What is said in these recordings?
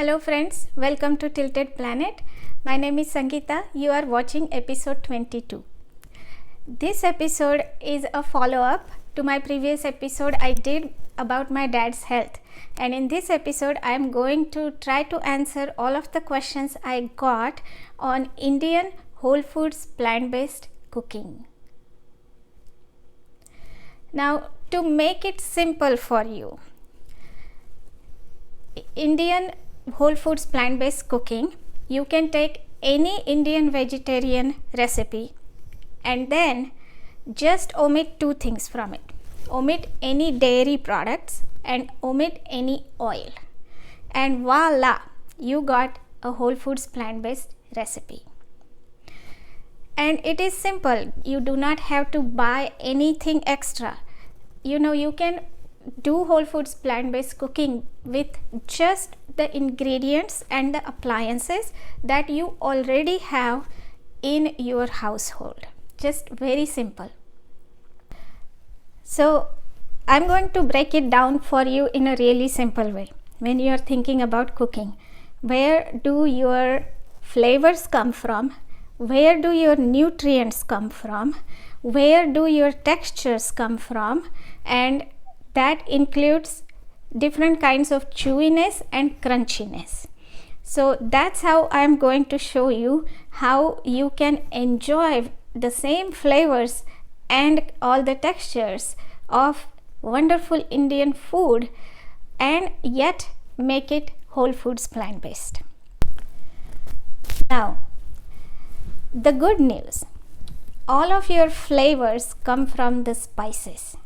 Hello friends, welcome to Tilted Planet. My name is Sangeeta. You are watching episode 22. This episode is a follow-up to my previous episode I did about my dad's health. And in this episode, I am going to try to answer all of the questions I got on Indian whole foods plant-based cooking. Now, to make it simple for you, Indian whole foods plant-based cooking, you can take any Indian vegetarian recipe and then just omit two things from it. Omit any dairy products and omit any oil, and voila, you got a whole foods plant-based recipe. And it is simple. You do not have to buy anything extra. You can do whole foods plant-based cooking with just the ingredients and the appliances that you already have in your household. Just very simple. So I'm going to break it down for you in a really simple way. When you are thinking about cooking, where do your flavors come from? Where do your nutrients come from? Where do your textures come from? And that includes different kinds of chewiness and crunchiness. So that's how I'm going to show you how you can enjoy the same flavors and all the textures of wonderful Indian food and yet make it whole foods plant-based. Now, the good news, all of your flavors come from the spices.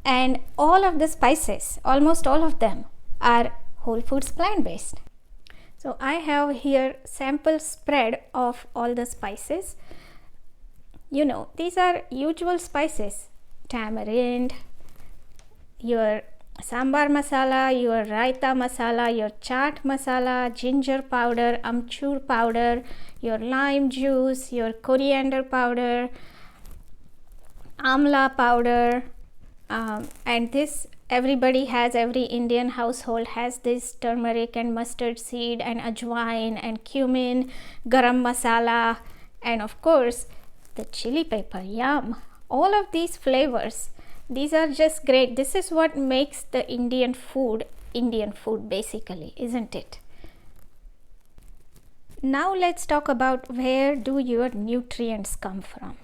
And all of the spices, almost all of them, are whole foods plant-based. So I have here sample spread of all the spices. These are usual spices: tamarind, your sambar masala, your raita masala, your chaat masala, ginger powder, amchur powder, your lime juice, your coriander powder, amla powder, and this every Indian household has this turmeric and mustard seed and ajwain and cumin, garam masala, and of course the chili pepper. Yum! All of these flavors, these are just great. This is what makes the Indian food basically, isn't it? Now let's talk about where do your nutrients come from.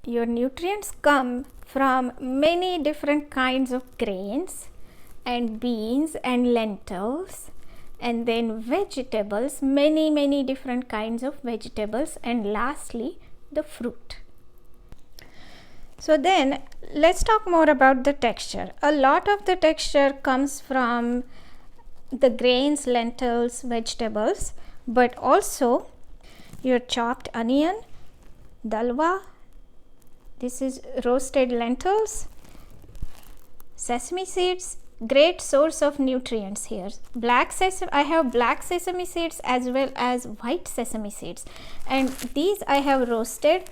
Your nutrients come from many different kinds of grains and beans and lentils, and then vegetables, many different kinds of vegetables, and lastly the fruit. So then let's talk more about the texture. A lot of the texture comes from the grains, lentils, vegetables, but also your chopped onion, dalwa, this is roasted lentils, sesame seeds, great source of nutrients here. I have black sesame seeds as well as white sesame seeds, and these I have roasted.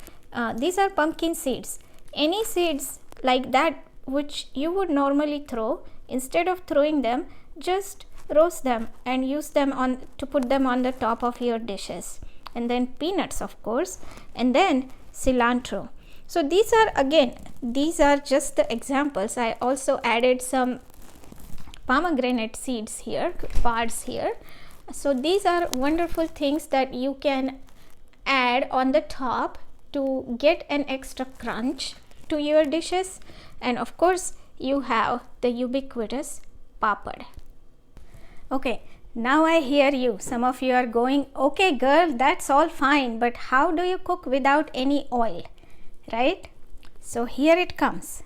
These are pumpkin seeds. Any seeds like that which you would normally throw, instead of throwing them, just roast them and use them to put them on the top of your dishes. And then peanuts, of course, and then cilantro. So these are just the examples. I also added some pomegranate seeds here, pods here. So these are wonderful things that you can add on the top to get an extra crunch to your dishes. And of course you have the ubiquitous papad. Okay, now I hear you. Some of you are going, okay girl, that's all fine, but how do you cook without any oil? Right? So here it comes.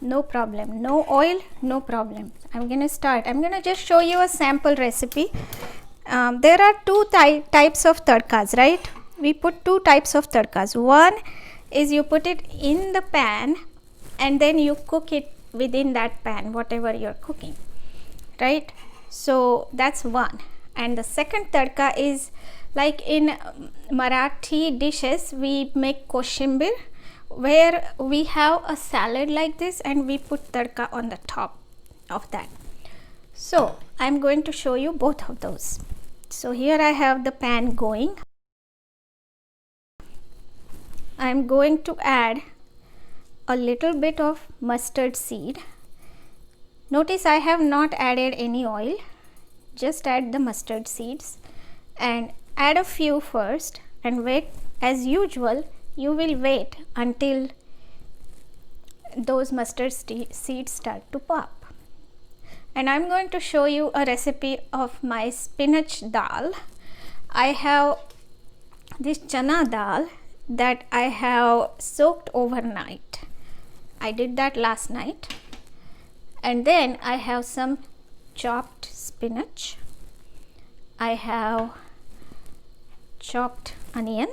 No problem. No oil, no problem. I'm going to start. I'm going to just show you a sample recipe. There are two types of tadkas, right? We put two types of tadkas. One is you put it in the pan and then you cook it within that pan, whatever you're cooking, right? So that's one. And the second tadka is like in Marathi dishes, we make koshimbir, where we have a salad like this and we put tadka on the top of that. So I'm going to show you both of those. So here I have the pan going. I'm going to add a little bit of mustard seed. Notice I have not added any oil, just add the mustard seeds and add a few first and wait. As usual, you will wait until those mustard seeds start to pop. And I'm going to show you a recipe of my spinach dal. I have this chana dal that I have soaked overnight. I did that last night. And then I have some chopped spinach. I have chopped onion.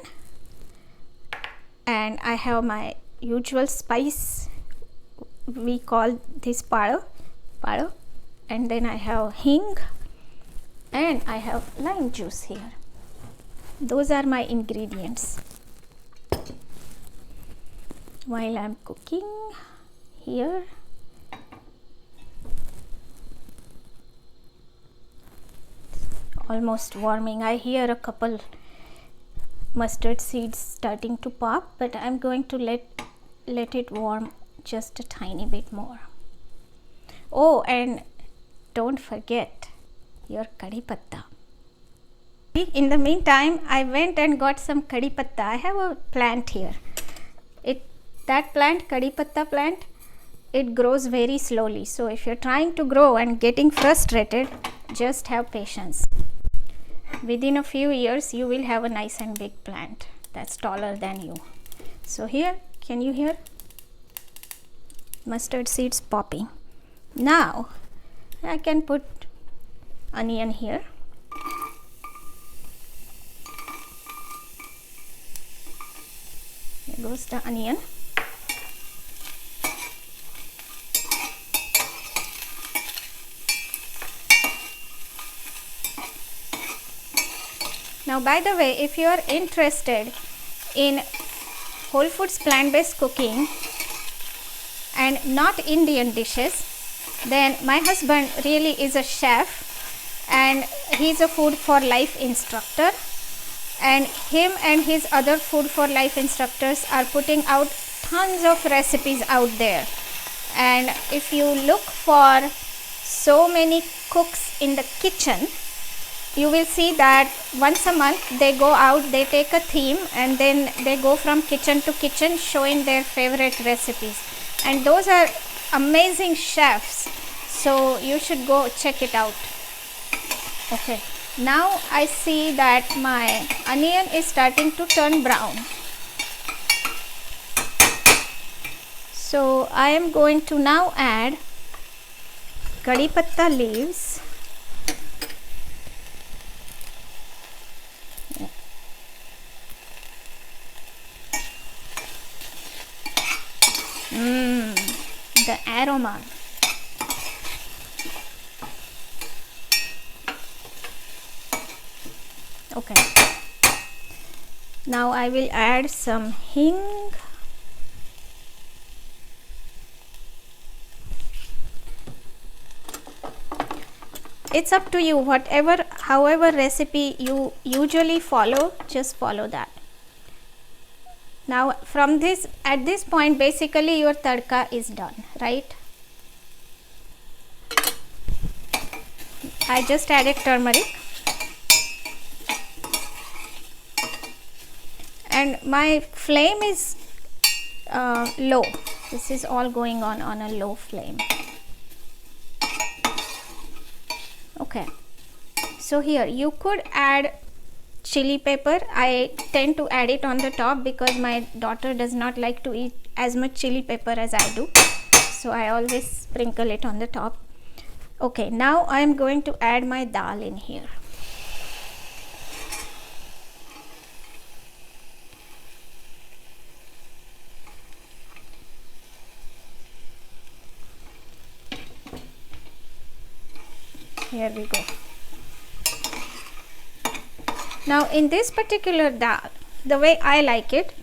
And I have my usual spice. We call this pado. And then I have hing and I have lime juice here. Those are my ingredients. While I'm cooking here, almost warming. I hear a couple mustard seeds starting to pop, but I'm going to let it warm just a tiny bit more. Oh, and don't forget your kadhi patta. In the meantime, I went and got some kadhi patta. I have a plant here. That plant, kadhi patta plant, it grows very slowly. So if you're trying to grow and getting frustrated, just have patience. Within a few years, you will have a nice and big plant that's taller than you. So here, can you hear mustard seeds popping? Now I can put onion here. Here goes the onion. Now, by the way, if you are interested in whole foods plant-based cooking and not Indian dishes, then my husband really is a chef and he's a food for life instructor, and him and his other food for life instructors are putting out tons of recipes out there. And if you look for so many cooks in the kitchen, you will see that once a month they go out, they take a theme and then they go from kitchen to kitchen showing their favorite recipes, and those are amazing chefs, so you should go check it out. Okay, now I see that my onion is starting to turn brown, so I am going to now add kadhi patta leaves. The aroma. Okay. Now I will add some hing. It's up to you, however recipe you usually follow, just follow that. Now at this point, basically your tadka is done, right? I just added turmeric and my flame is low. This is all going on a low flame. Okay, so here you could add chili pepper. I tend to add it on the top because my daughter does not like to eat as much chili pepper as I do, so I always sprinkle it on the top. Okay, now I am going to add my dal in here. Here we go. Now in this particular dal, the way I like it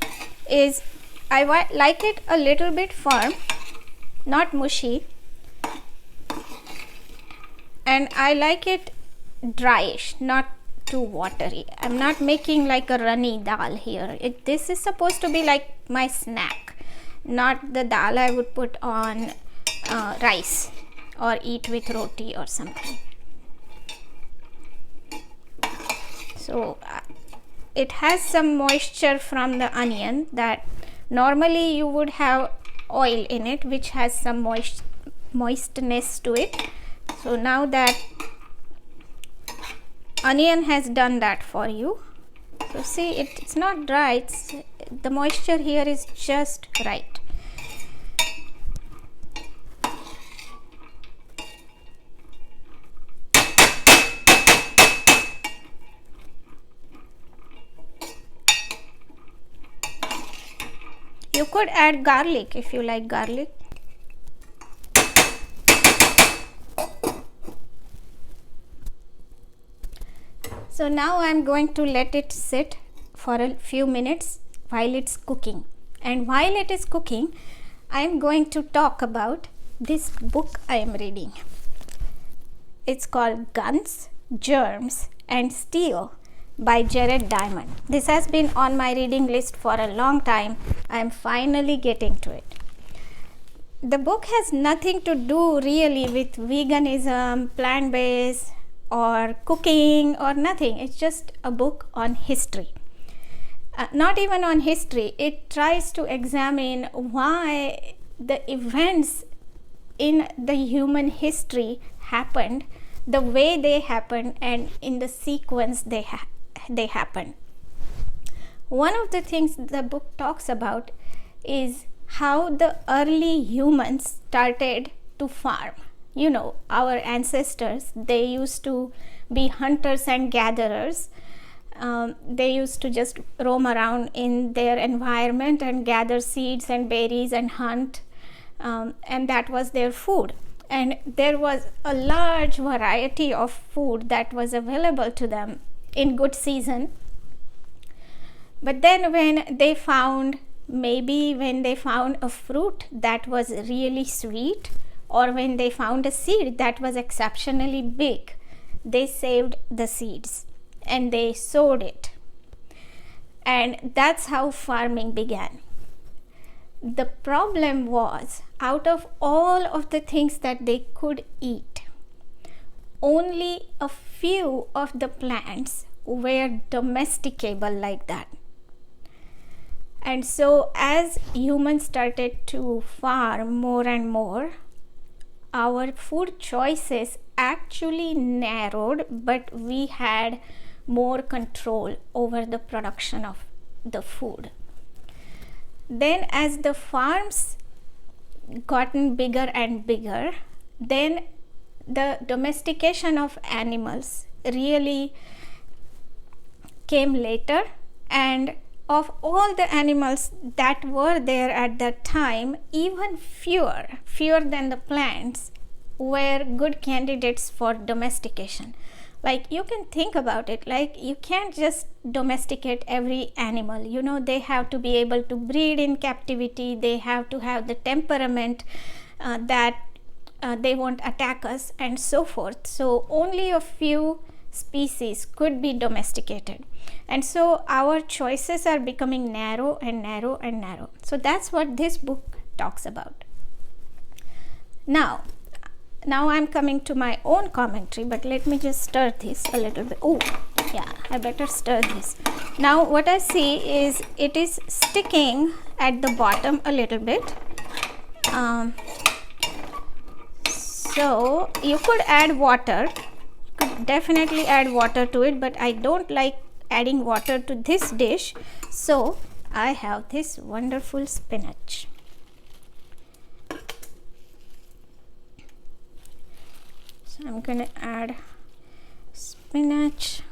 is I like it a little bit firm, not mushy, and I like it dryish, not too watery. I'm not making like a runny dal here. This is supposed to be like my snack, not the dal I would put on rice or eat with roti or something. So it has some moisture from the onion that normally you would have oil in it, which has some moistness to it. So now that onion has done that for you, so see, it's not dry, the moisture here is just right. You could add garlic if you like garlic. So now I am going to let it sit for a few minutes while it's cooking. And while it is cooking, I am going to talk about this book I am reading. It's called Guns, Germs and Steel by Jared Diamond. This has been on my reading list for a long time. I am finally getting to it. The book has nothing to do really with veganism, plant-based or cooking or nothing. It's just a book on history. Not even on history. It tries to examine why the events in the human history happened the way they happened and in the sequence they happened. One of the things the book talks about is how the early humans started to farm. You know, our ancestors, they used to be hunters and gatherers. They used to just roam around in their environment and gather seeds and berries and hunt, and that was their food. And there was a large variety of food that was available to them in good season. But then when they found a fruit that was really sweet, or when they found a seed that was exceptionally big, they saved the seeds and they sowed it. And that's how farming began. The problem was, out of all of the things that they could eat, only a few of the plants were domesticable like that. And so as humans started to farm more and more, our food choices actually narrowed, but we had more control over the production of the food. Then as the farms gotten bigger and bigger, then the domestication of animals really came later, and of all the animals that were there at that time, even fewer than the plants were good candidates for domestication. Like, you can think about it, like, you can't just domesticate every animal. You know, they have to be able to breed in captivity, they have to have the temperament that they won't attack us and so forth. So only a few species could be domesticated, and so our choices are becoming narrow and narrow and narrow. So that's what this book talks about. Now I'm coming to my own commentary, but let me just stir this a little bit. Oh yeah, I better stir this. Now what I see is it is sticking at the bottom a little bit. So you could add water, definitely add water to it, but I don't like adding water to this dish, so I have this wonderful spinach. So I'm gonna add spinach.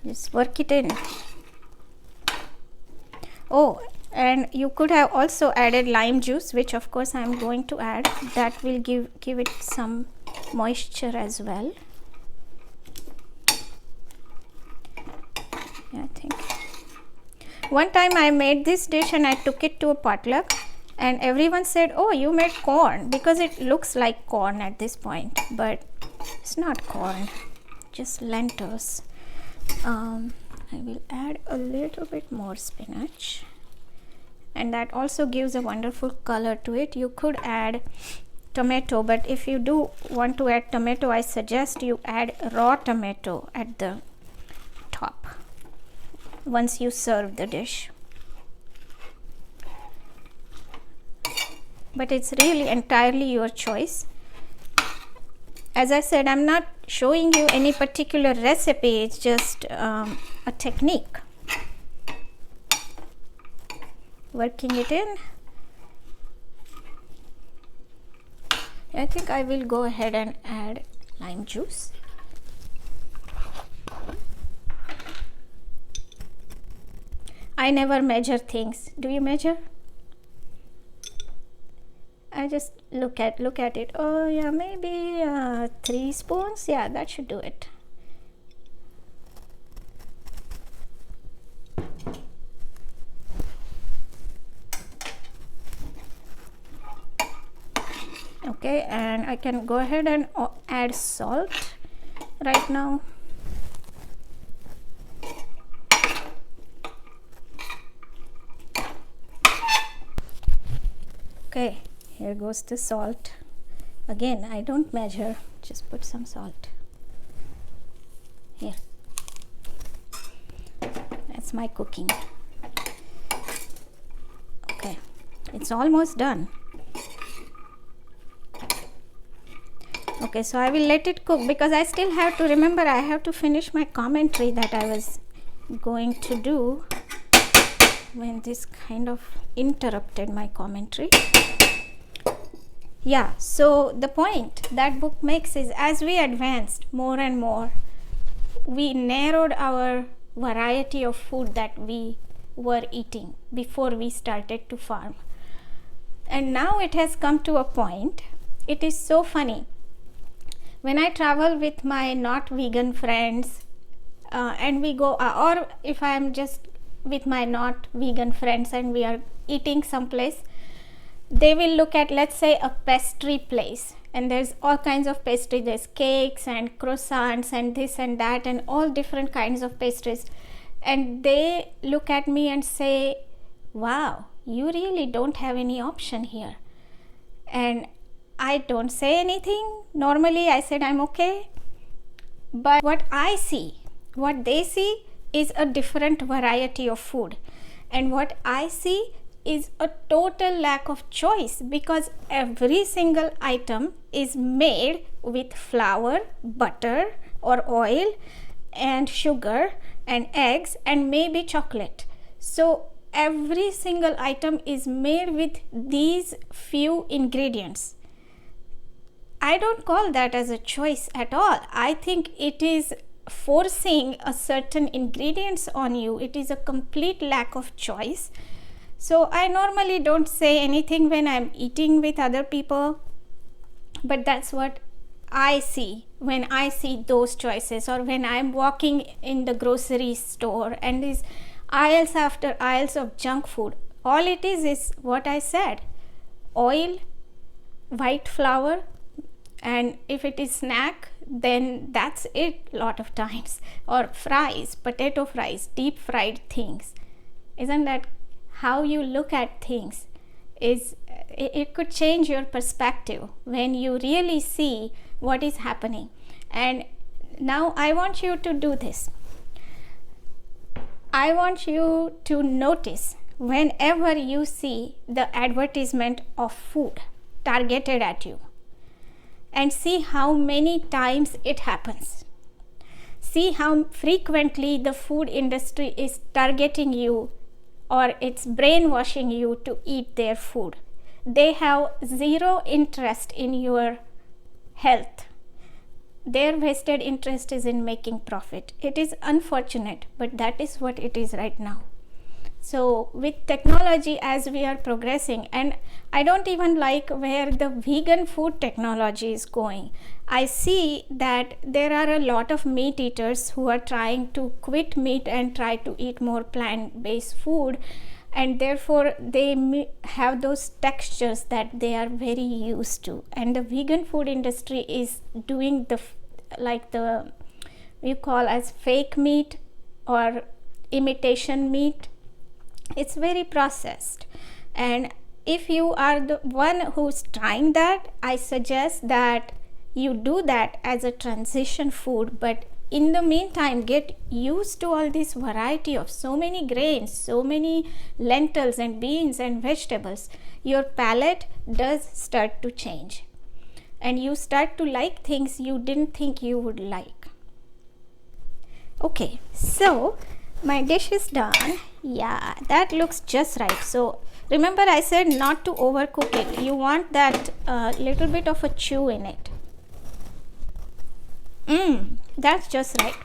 Just work it in. Oh, and you could have also added lime juice, which of course I am going to add. That will give it some moisture as well. I think one time I made this dish and I took it to a potluck, and everyone said, oh, you made corn, because it looks like corn at this point, but it's not corn, just lentils. I will add a little bit more spinach, and that also gives a wonderful color to it. You could add tomato, but if you do want to add tomato, I suggest you add raw tomato at the top once you serve the dish. But it's really entirely your choice. As I said, I'm not showing you any particular recipe, it's just a technique. Working it in. I think I will go ahead and add lime juice. I never measure things. Do you measure? I just look at it. Oh yeah, maybe 3 spoons. Yeah, that should do it. Okay, and I can go ahead and add salt right now. Okay, here goes the salt. Again, I don't measure, just put some salt. Here. That's my cooking. Okay, it's almost done. Okay, so I will let it cook because I still have to remember, I have to finish my commentary that I was going to do when this kind of interrupted my commentary. Yeah, so the point that book makes is, as we advanced more and more, we narrowed our variety of food that we were eating before we started to farm. And now it has come to a point, it is so funny. When I travel with my not vegan friends and we go, or if I am just with my not vegan friends and we are eating someplace, they will look at, let's say, a pastry place, and there's all kinds of pastry. There's cakes and croissants and this and that and all different kinds of pastries, and they look at me and say, wow, you really don't have any option here. And I don't say anything. Normally I said I'm okay, but what I see, what they see is a different variety of food, and what I see is a total lack of choice, because every single item is made with flour, butter or oil and sugar and eggs and maybe chocolate. So every single item is made with these few ingredients. I don't call that as a choice at all. I think it is forcing a certain ingredients on you. It is a complete lack of choice. So I normally don't say anything when I'm eating with other people, but that's what I see when I see those choices, or when I'm walking in the grocery store and these aisles after aisles of junk food. All it is what I said: oil, white flour, and if it is snack, then that's it lot of times, or fries, potato fries, deep fried things. Isn't that how you look at things? It could change your perspective when you really see what is happening. And now I want you to do this. I want you to notice whenever you see the advertisement of food targeted at you, and see how many times it happens. See how frequently the food industry is targeting you, or it's brainwashing you to eat their food. They have zero interest in your health. Their vested interest is in making profit. It is unfortunate, but that is what it is right now. So with technology, as we are progressing, and I don't even like where the vegan food technology is going. I see that there are a lot of meat eaters who are trying to quit meat and try to eat more plant-based food, and therefore they have those textures that they are very used to. And the vegan food industry is doing the we call as fake meat or imitation meat. It's very processed, and if you are the one who's trying that, I suggest that you do that as a transition food. But in the meantime, get used to all this variety of so many grains, so many lentils and beans and vegetables. Your palate does start to change, and you start to like things you didn't think you would like. Okay, so my dish is done. Yeah, that looks just right. So remember, I said not to overcook it. You want that little bit of a chew in it. That's just right.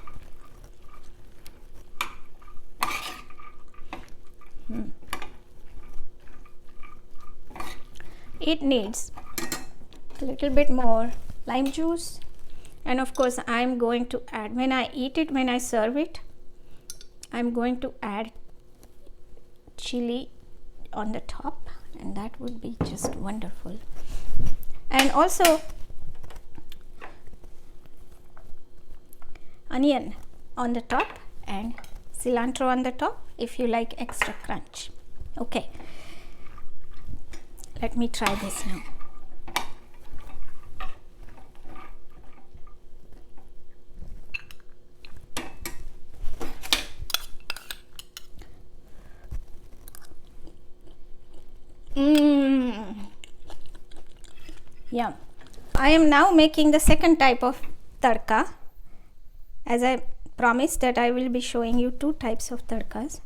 It needs a little bit more lime juice, and of course I'm going to add, when I eat it, when I serve it, I'm going to add chili on the top, and that would be just wonderful. And also onion on the top and cilantro on the top if you like extra crunch. Okay, let me try this now. Yum. I am now making the second type of tadka. As I promised that I will be showing you two types of tadkas.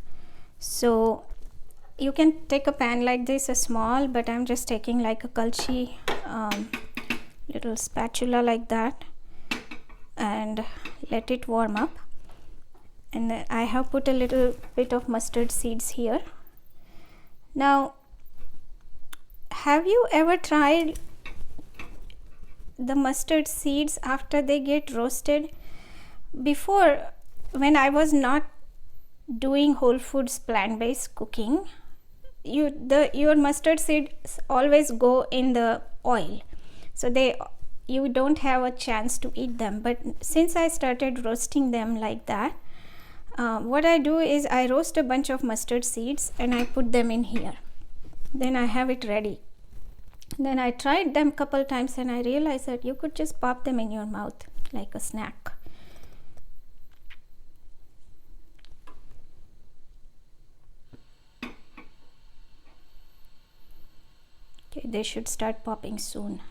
So you can take a pan like this, a small, but I'm just taking like a kalchi, little spatula like that, and let it warm up. And then I have put a little bit of mustard seeds here. Now, have you ever tried the mustard seeds after they get roasted? Before, when I was not doing whole foods plant-based cooking, your mustard seeds always go in the oil, so you don't have a chance to eat them. But since I started roasting them like that, what I do is I roast a bunch of mustard seeds and I put them in here. Then I have it ready. Then I tried them couple times and I realized that you could just pop them in your mouth like a snack. Okay, they should start popping soon.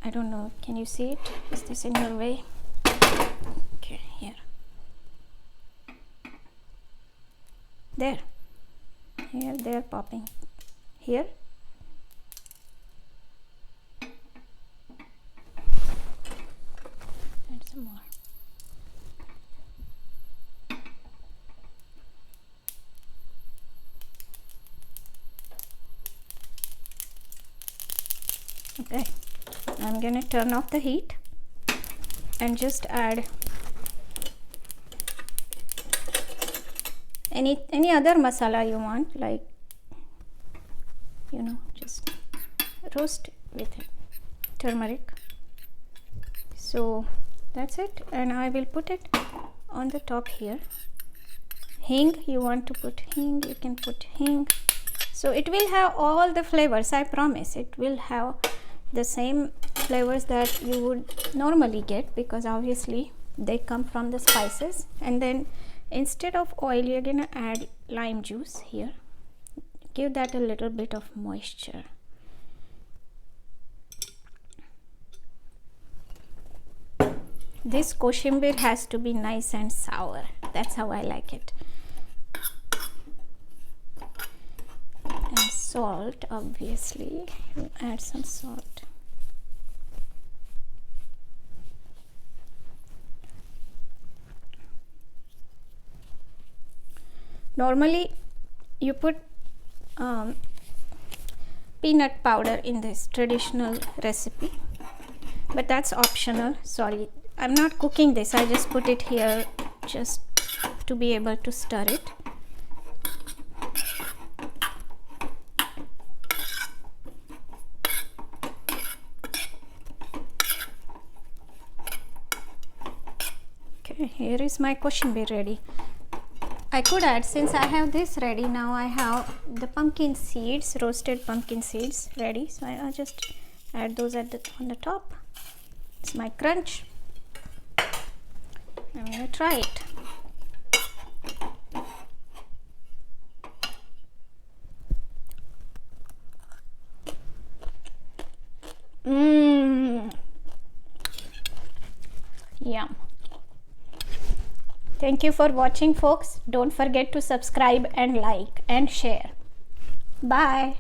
I don't know, can you see it? Is this in your way? Okay, here. There. Here they are popping. Here. And some more. Okay, I'm gonna turn off the heat and just add any other masala you want, like, just roast with it. Turmeric. So that's it, and I will put it on the top here. Hing, you want to put hing, you can put hing. So it will have all the flavors, I promise. It will have the same flavors that you would normally get, because obviously they come from the spices. And then instead of oil, you're gonna add lime juice here. Give that a little bit of moisture. This koshimbir has to be nice and sour. That's how I like it. And salt, obviously. We'll add some salt. Normally you put peanut powder in this traditional recipe, but that's optional. Sorry, I'm not cooking this, I just put it here just to be able to stir it. Okay, here is my koshimbir ready. I could add, since I have this ready, now I have the pumpkin seeds, roasted pumpkin seeds ready, so I'll just add those on the top. It's my crunch. I'm gonna try it. Yum. Thank you for watching, folks. Don't forget to subscribe and like and share. Bye.